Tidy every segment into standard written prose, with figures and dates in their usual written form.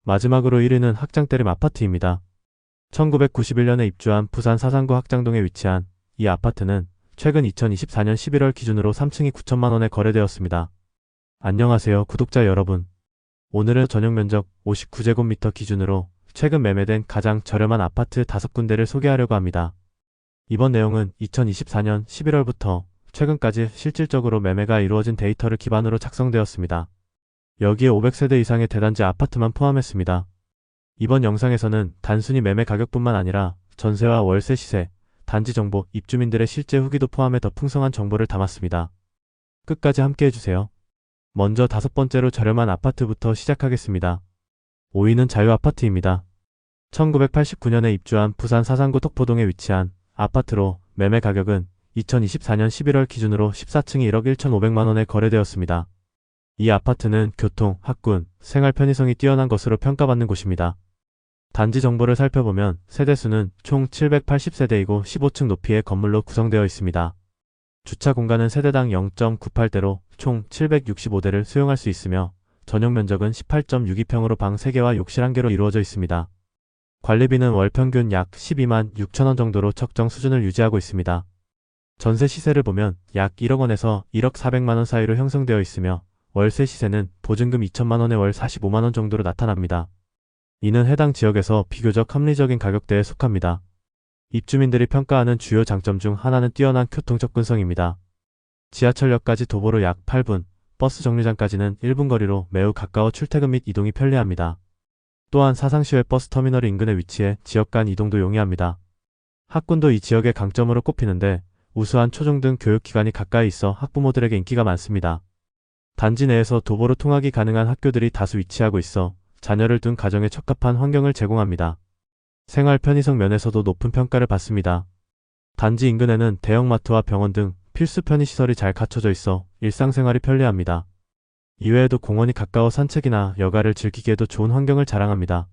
마지막으로 1위는 학장떼림 아파트입니다. 1991년에 입주한 부산 사상구 학장동에 위치한 이 아파트는 최근 2024년 11월 기준으로 3층이 9천만 원에 거래되었습니다. 안녕하세요 구독자 여러분. 오늘은 전용 면적 59제곱미터 기준으로 최근 매매된 가장 저렴한 아파트 5군데를 소개하려고 합니다. 이번 내용은 2024년 11월부터 최근까지 실질적으로 매매가 이루어진 데이터를 기반으로 작성되었습니다. 여기에 500세대 이상의 대단지 아파트만 포함했습니다. 이번 영상에서는 단순히 매매 가격뿐만 아니라 전세와 월세 시세, 단지 정보, 입주민들의 실제 후기도 포함해 더 풍성한 정보를 담았습니다. 끝까지 함께 해주세요. 먼저 5번째로 저렴한 아파트부터 시작하겠습니다. 5위는 자유아파트입니다. 1989년에 입주한 부산 사상구 톡포동에 위치한 아파트로 매매 가격은 2024년 11월 기준으로 14층이 1억 1,500만 원에 거래되었습니다. 이 아파트는 교통, 학군, 생활 편의성이 뛰어난 것으로 평가받는 곳입니다. 단지 정보를 살펴보면 세대수는 총 780세대이고 15층 높이의 건물로 구성되어 있습니다. 주차 공간은 세대당 0.98대로 총 765대를 수용할 수 있으며 전용 면적은 18.62평으로 방 3개와 욕실 1개로 이루어져 있습니다. 관리비는 월 평균 약 12만 6천원 정도로 적정 수준을 유지하고 있습니다. 전세 시세를 보면 약 1억 원에서 1억 400만 원 사이로 형성되어 있으며 월세 시세는 보증금 2천만 원에 월 45만 원 정도로 나타납니다. 이는 해당 지역에서 비교적 합리적인 가격대에 속합니다. 입주민들이 평가하는 주요 장점 중 하나는 뛰어난 교통 접근성입니다. 지하철역까지 도보로 약 8분, 버스 정류장까지는 1분 거리로 매우 가까워 출퇴근 및 이동이 편리합니다. 또한 사상시외 버스터미널 인근에 위치해 지역 간 이동도 용이합니다. 학군도 이 지역의 강점으로 꼽히는데 우수한 초중 등 교육기관이 가까이 있어 학부모들에게 인기가 많습니다. 단지 내에서 도보로 통학이 가능한 학교들이 다수 위치하고 있어 자녀를 둔 가정에 적합한 환경을 제공합니다. 생활 편의성 면에서도 높은 평가를 받습니다. 단지 인근에는 대형마트와 병원 등 필수 편의시설이 잘 갖춰져 있어 일상생활이 편리합니다. 이외에도 공원이 가까워 산책이나 여가를 즐기기에도 좋은 환경을 자랑합니다.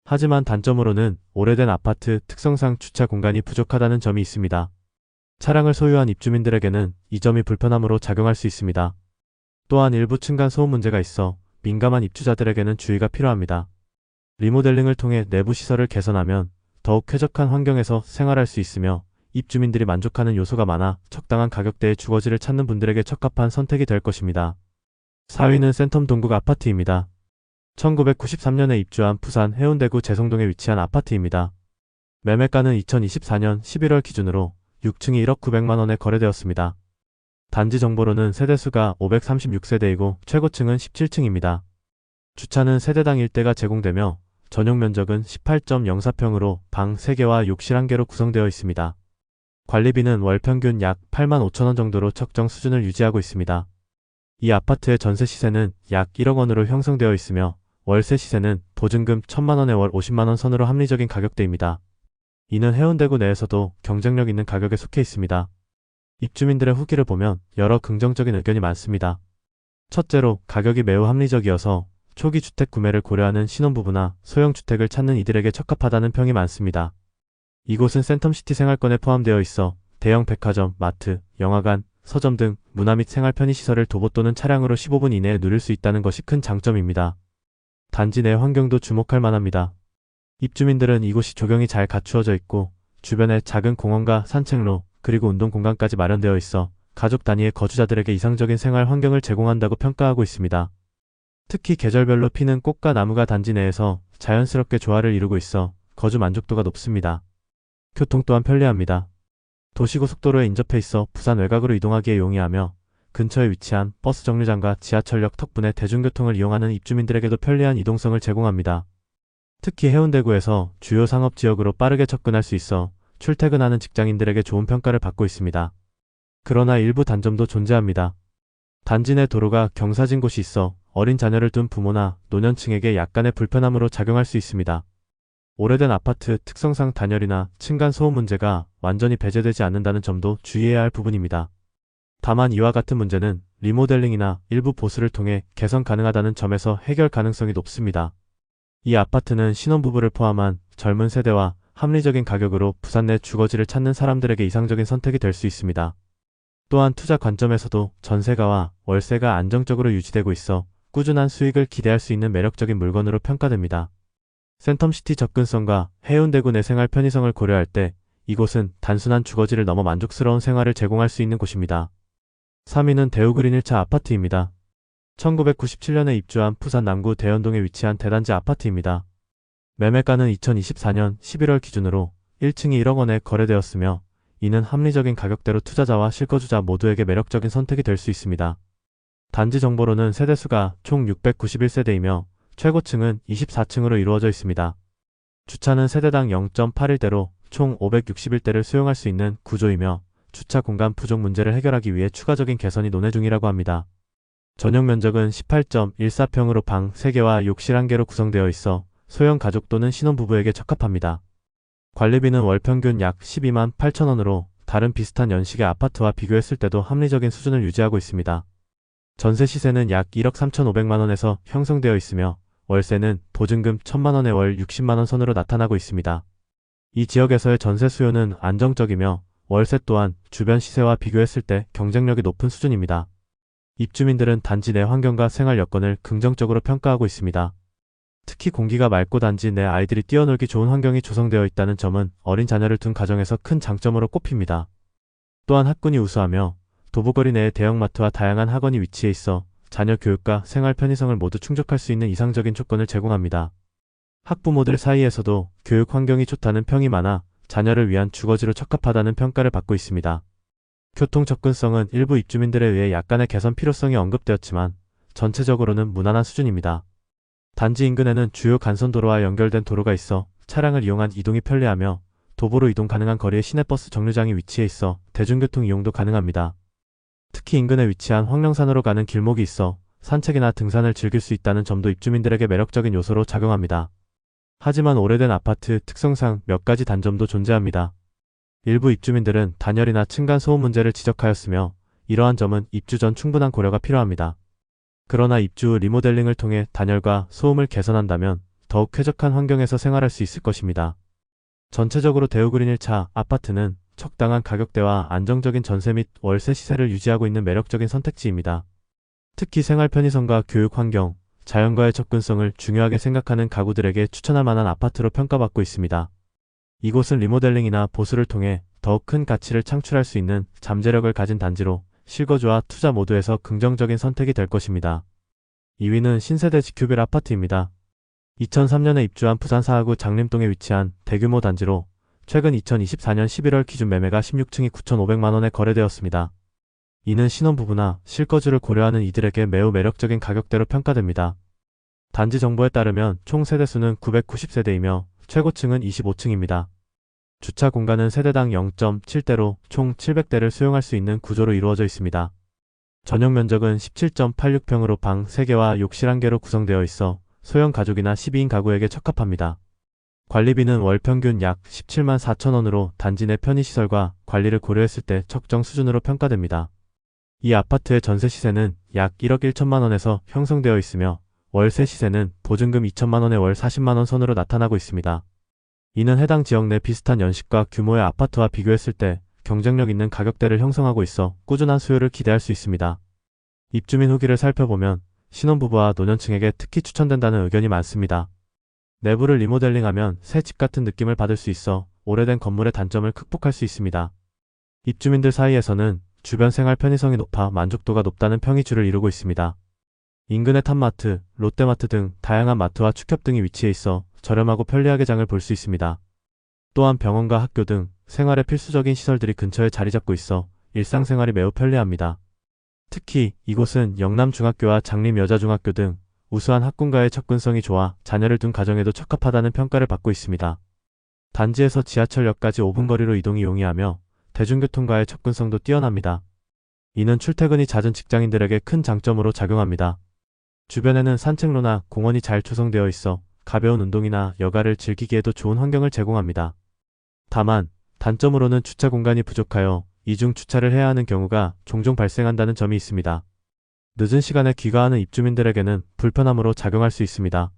하지만 단점으로는 오래된 아파트 특성상 주차 공간이 부족하다는 점이 있습니다. 차량을 소유한 입주민들에게는 이 점이 불편함으로 작용할 수 있습니다. 또한 일부 층간 소음 문제가 있어 민감한 입주자들에게는 주의가 필요합니다. 리모델링을 통해 내부 시설을 개선하면 더욱 쾌적한 환경에서 생활할 수 있으며 입주민들이 만족하는 요소가 많아 적당한 가격대의 주거지를 찾는 분들에게 적합한 선택이 될 것입니다. 4위는 센텀 동국 아파트입니다. 1993년에 입주한 부산 해운대구 재송동에 위치한 아파트입니다. 매매가는 2024년 11월 기준으로 6층이 1억 900만 원에 거래되었습니다. 단지 정보로는 세대수가 536세대이고 최고층은 17층입니다. 주차는 세대당 1대가 제공되며 전용 면적은 18.04평으로 방 3개와 욕실 1개로 구성되어 있습니다. 관리비는 월 평균 약 8만 5천원 정도로 적정 수준을 유지하고 있습니다. 이 아파트의 전세 시세는 약 1억 원으로 형성되어 있으며 월세 시세는 보증금 1천만 원에 월 50만 원 선으로 합리적인 가격대입니다. 이는 해운대구 내에서도 경쟁력 있는 가격에 속해 있습니다. 입주민들의 후기를 보면 여러 긍정적인 의견이 많습니다. 첫째로 가격이 매우 합리적이어서 초기 주택 구매를 고려하는 신혼부부나 소형주택을 찾는 이들에게 적합하다는 평이 많습니다. 이곳은 센텀시티 생활권에 포함되어 있어 대형 백화점, 마트, 영화관, 서점 등 문화 및 생활 편의시설을 도보 또는 차량으로 15분 이내에 누릴 수 있다는 것이 큰 장점입니다. 단지 내 환경도 주목할 만합니다. 입주민들은 이곳이 조경이 잘 갖추어져 있고 주변에 작은 공원과 산책로, 그리고 운동 공간까지 마련되어 있어 가족 단위의 거주자들에게 이상적인 생활 환경을 제공한다고 평가하고 있습니다. 특히 계절별로 피는 꽃과 나무가 단지 내에서 자연스럽게 조화를 이루고 있어 거주 만족도가 높습니다. 교통 또한 편리합니다. 도시고속도로에 인접해 있어 부산 외곽으로 이동하기에 용이하며 근처에 위치한 버스 정류장과 지하철역 덕분에 대중교통을 이용하는 입주민들에게도 편리한 이동성을 제공합니다. 특히 해운대구에서 주요 상업지역으로 빠르게 접근할 수 있어 출퇴근하는 직장인들에게 좋은 평가를 받고 있습니다. 그러나 일부 단점도 존재합니다. 단지 내 도로가 경사진 곳이 있어 어린 자녀를 둔 부모나 노년층에게 약간의 불편함으로 작용할 수 있습니다. 오래된 아파트 특성상 단열이나 층간 소음 문제가 완전히 배제되지 않는다는 점도 주의해야 할 부분입니다. 다만 이와 같은 문제는 리모델링이나 일부 보수를 통해 개선 가능하다는 점에서 해결 가능성이 높습니다. 이 아파트는 신혼부부를 포함한 젊은 세대와 합리적인 가격으로 부산 내 주거지를 찾는 사람들에게 이상적인 선택이 될 수 있습니다. 또한 투자 관점에서도 전세가와 월세가 안정적으로 유지되고 있어 꾸준한 수익을 기대할 수 있는 매력적인 물건으로 평가됩니다. 센텀시티 접근성과 해운대구 내 생활 편의성을 고려할 때 이곳은 단순한 주거지를 넘어 만족스러운 생활을 제공할 수 있는 곳입니다. 3위는 대우그린 1차 아파트입니다. 1997년에 입주한 부산 남구 대연동에 위치한 대단지 아파트입니다. 매매가는 2024년 11월 기준으로 1층이 1억 원에 거래되었으며 이는 합리적인 가격대로 투자자와 실거주자 모두에게 매력적인 선택이 될 수 있습니다. 단지 정보로는 세대수가 총 691세대이며 최고층은 24층으로 이루어져 있습니다. 주차는 세대당 0.81대로 총 561대를 수용할 수 있는 구조이며 주차 공간 부족 문제를 해결하기 위해 추가적인 개선이 논의 중이라고 합니다. 전용 면적은 18.14평으로 방 3개와 욕실 1개로 구성되어 있어 소형 가족 또는 신혼부부에게 적합합니다. 관리비는 월 평균 약 12만 8천 원으로 다른 비슷한 연식의 아파트와 비교했을 때도 합리적인 수준을 유지하고 있습니다. 전세 시세는 약 1억 3,500만 원에서 형성되어 있으며 월세는 보증금 1,000만 원에 월 60만 원 선으로 나타나고 있습니다. 이 지역에서의 전세 수요는 안정적이며 월세 또한 주변 시세와 비교했을 때 경쟁력이 높은 수준입니다. 입주민들은 단지 내 환경과 생활 여건을 긍정적으로 평가하고 있습니다. 특히 공기가 맑고 단지 내 아이들이 뛰어놀기 좋은 환경이 조성되어 있다는 점은 어린 자녀를 둔 가정에서 큰 장점으로 꼽힙니다. 또한 학군이 우수하며 도보거리 내에 대형마트와 다양한 학원이 위치해 있어 자녀 교육과 생활 편의성을 모두 충족할 수 있는 이상적인 조건을 제공합니다. 학부모들 사이에서도 교육 환경이 좋다는 평이 많아 자녀를 위한 주거지로 적합하다는 평가를 받고 있습니다. 교통 접근성은 일부 입주민들에 의해 약간의 개선 필요성이 언급되었지만 전체적으로는 무난한 수준입니다. 단지 인근에는 주요 간선도로와 연결된 도로가 있어 차량을 이용한 이동이 편리하며 도보로 이동 가능한 거리에 시내버스 정류장이 위치해 있어 대중교통 이용도 가능합니다. 특히 인근에 위치한 황령산으로 가는 길목이 있어 산책이나 등산을 즐길 수 있다는 점도 입주민들에게 매력적인 요소로 작용합니다. 하지만 오래된 아파트 특성상 몇 가지 단점도 존재합니다. 일부 입주민들은 단열이나 층간 소음 문제를 지적하였으며 이러한 점은 입주 전 충분한 고려가 필요합니다. 그러나 입주 후 리모델링을 통해 단열과 소음을 개선한다면 더욱 쾌적한 환경에서 생활할 수 있을 것입니다. 전체적으로 대우그린 1차 아파트는 적당한 가격대와 안정적인 전세 및 월세 시세를 유지하고 있는 매력적인 선택지입니다. 특히 생활 편의성과 교육 환경, 자연과의 접근성을 중요하게 생각하는 가구들에게 추천할 만한 아파트로 평가받고 있습니다. 이곳은 리모델링이나 보수를 통해 더욱 큰 가치를 창출할 수 있는 잠재력을 가진 단지로 실거주와 투자 모두에서 긍정적인 선택이 될 것입니다. 2위는 신세대 직큐빌 아파트입니다. 2003년에 입주한 부산 사하구 장림동에 위치한 대규모 단지로 최근 2024년 11월 기준 매매가 16층이 9,500만 원에 거래되었습니다. 이는 신혼부부나 실거주를 고려하는 이들에게 매우 매력적인 가격대로 평가됩니다. 단지 정보에 따르면 총 세대수는 990세대이며 최고층은 25층입니다. 주차 공간은 세대당 0.7대로 총 700대를 수용할 수 있는 구조로 이루어져 있습니다. 전용 면적은 17.86평으로 방 3개와 욕실 1개로 구성되어 있어 소형 가족이나 12인 가구에게 적합합니다. 관리비는 월 평균 약 17만 4천 원으로 단지 내 편의시설과 관리를 고려했을 때 적정 수준으로 평가됩니다. 이 아파트의 전세 시세는 약 1억 1천만 원에서 형성되어 있으며 월세 시세는 보증금 2천만 원에 월 40만 원 선으로 나타나고 있습니다. 이는 해당 지역 내 비슷한 연식과 규모의 아파트와 비교했을 때 경쟁력 있는 가격대를 형성하고 있어 꾸준한 수요를 기대할 수 있습니다. 입주민 후기를 살펴보면 신혼부부와 노년층에게 특히 추천된다는 의견이 많습니다. 내부를 리모델링하면 새 집 같은 느낌을 받을 수 있어 오래된 건물의 단점을 극복할 수 있습니다. 입주민들 사이에서는 주변 생활 편의성이 높아 만족도가 높다는 평이 주를 이루고 있습니다. 인근에 탑마트, 롯데마트 등 다양한 마트와 축협 등이 위치해 있어 저렴하고 편리하게 장을 볼 수 있습니다. 또한 병원과 학교 등 생활에 필수적인 시설들이 근처에 자리 잡고 있어 일상생활이 매우 편리합니다. 특히 이곳은 영남중학교와 장림여자중학교 등 우수한 학군과의 접근성이 좋아 자녀를 둔 가정에도 적합하다는 평가를 받고 있습니다. 단지에서 지하철역까지 5분 거리로 이동이 용이하며 대중교통과의 접근성도 뛰어납니다. 이는 출퇴근이 잦은 직장인들에게 큰 장점으로 작용합니다. 주변에는 산책로나 공원이 잘 조성되어 있어 가벼운 운동이나 여가를 즐기기에도 좋은 환경을 제공합니다. 다만 단점으로는 주차 공간이 부족하여 이중 주차를 해야 하는 경우가 종종 발생한다는 점이 있습니다. 늦은 시간에 귀가하는 입주민들에게는 불편함으로 작용할 수 있습니다.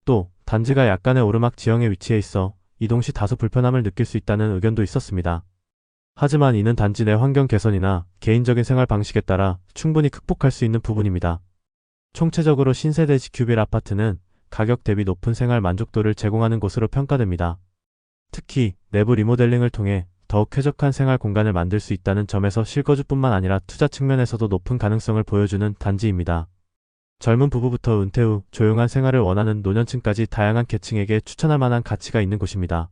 또 단지가 약간의 오르막 지형에 위치해 있어 이동 시 다소 불편함을 느낄 수 있다는 의견도 있었습니다. 하지만 이는 단지 내 환경 개선이나 개인적인 생활 방식에 따라 충분히 극복할 수 있는 부분입니다. 총체적으로 신세대 지큐빌 아파트는 가격 대비 높은 생활 만족도를 제공하는 곳으로 평가됩니다. 특히 내부 리모델링을 통해 더욱 쾌적한 생활 공간을 만들 수 있다는 점에서 실거주뿐만 아니라 투자 측면에서도 높은 가능성을 보여주는 단지입니다. 젊은 부부부터 은퇴 후 조용한 생활을 원하는 노년층까지 다양한 계층에게 추천할 만한 가치가 있는 곳입니다.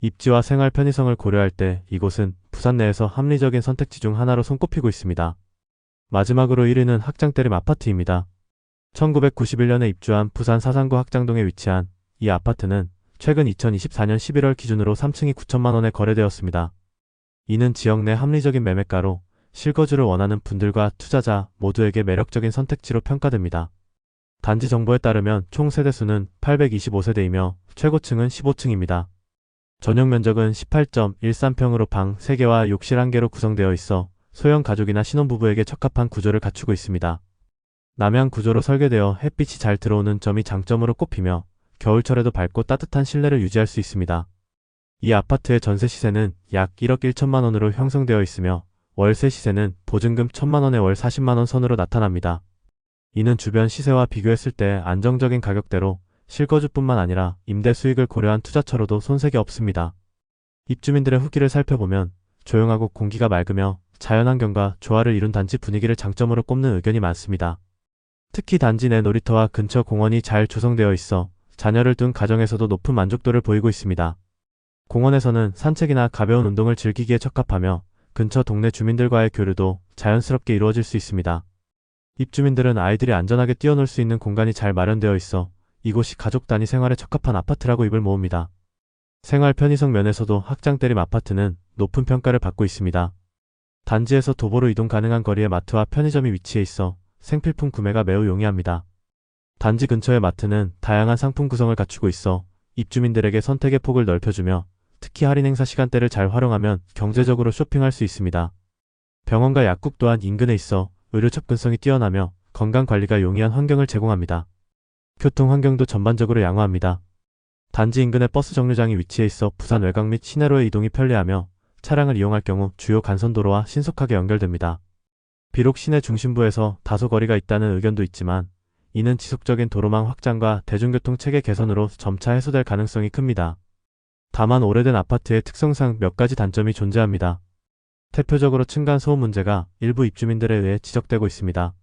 입지와 생활 편의성을 고려할 때 이곳은 부산 내에서 합리적인 선택지 중 하나로 손꼽히고 있습니다. 마지막으로 1위는 학장때림 아파트입니다. 1991년에 입주한 부산 사상구 학장동에 위치한 이 아파트는 최근 2024년 11월 기준으로 3층이 9천만 원에 거래되었습니다. 이는 지역 내 합리적인 매매가로 실거주를 원하는 분들과 투자자 모두에게 매력적인 선택지로 평가됩니다. 단지 정보에 따르면 총 세대수는 825세대이며 최고층은 15층입니다. 전용 면적은 18.13평으로 방 3개와 욕실 1개로 구성되어 있어 소형 가족이나 신혼부부에게 적합한 구조를 갖추고 있습니다. 남향 구조로 설계되어 햇빛이 잘 들어오는 점이 장점으로 꼽히며 겨울철에도 밝고 따뜻한 실내를 유지할 수 있습니다. 이 아파트의 전세 시세는 약 1억 1천만 원으로 형성되어 있으며 월세 시세는 보증금 1천만 원에 월 40만 원 선으로 나타납니다. 이는 주변 시세와 비교했을 때 안정적인 가격대로 실거주뿐만 아니라 임대 수익을 고려한 투자처로도 손색이 없습니다. 입주민들의 후기를 살펴보면 조용하고 공기가 맑으며 자연환경과 조화를 이룬 단지 분위기를 장점으로 꼽는 의견이 많습니다. 특히 단지 내 놀이터와 근처 공원이 잘 조성되어 있어 자녀를 둔 가정에서도 높은 만족도를 보이고 있습니다. 공원에서는 산책이나 가벼운 운동을 즐기기에 적합하며 근처 동네 주민들과의 교류도 자연스럽게 이루어질 수 있습니다. 입주민들은 아이들이 안전하게 뛰어놀 수 있는 공간이 잘 마련되어 있어 이곳이 가족 단위 생활에 적합한 아파트라고 입을 모읍니다. 생활 편의성 면에서도 학장때림 아파트는 높은 평가를 받고 있습니다. 단지에서 도보로 이동 가능한 거리에 마트와 편의점이 위치해 있어 생필품 구매가 매우 용이합니다. 단지 근처의 마트는 다양한 상품 구성을 갖추고 있어 입주민들에게 선택의 폭을 넓혀주며 특히 할인 행사 시간대를 잘 활용하면 경제적으로 쇼핑할 수 있습니다. 병원과 약국 또한 인근에 있어 의료 접근성이 뛰어나며 건강관리가 용이한 환경을 제공합니다. 교통 환경도 전반적으로 양호합니다. 단지 인근에 버스 정류장이 위치해 있어 부산 외곽 및 시내로의 이동이 편리하며 차량을 이용할 경우 주요 간선도로와 신속하게 연결됩니다. 비록 시내 중심부에서 다소 거리가 있다는 의견도 있지만 이는 지속적인 도로망 확장과 대중교통 체계 개선으로 점차 해소될 가능성이 큽니다. 다만 오래된 아파트의 특성상 몇 가지 단점이 존재합니다. 대표적으로 층간소음 문제가 일부 입주민들에 의해 지적되고 있습니다.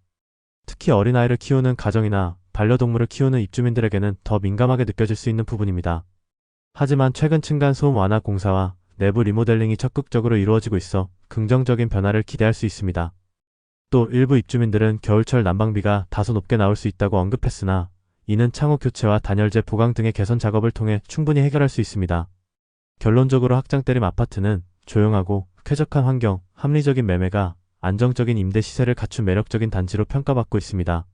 특히 어린아이를 키우는 가정이나 반려동물을 키우는 입주민들에게는 더 민감하게 느껴질 수 있는 부분입니다. 하지만 최근 층간소음 완화 공사와 내부 리모델링이 적극적으로 이루어지고 있어 긍정적인 변화를 기대할 수 있습니다. 또 일부 입주민들은 겨울철 난방비가 다소 높게 나올 수 있다고 언급했으나 이는 창호 교체와 단열재 보강 등의 개선 작업을 통해 충분히 해결할 수 있습니다. 결론적으로 학장때림 아파트는 조용하고 쾌적한 환경, 합리적인 매매가 안정적인 임대 시세를 갖춘 매력적인 단지로 평가받고 있습니다.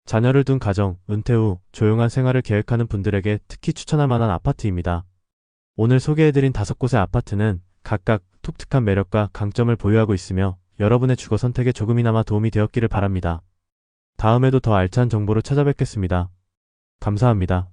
자녀를 둔 가정, 은퇴 후 조용한 생활을 계획하는 분들에게 특히 추천할 만한 아파트입니다. 오늘 소개해드린 5곳의 아파트는 각각 독특한 매력과 강점을 보유하고 있으며 여러분의 주거 선택에 조금이나마 도움이 되었기를 바랍니다. 다음에도 더 알찬 정보로 찾아뵙겠습니다. 감사합니다.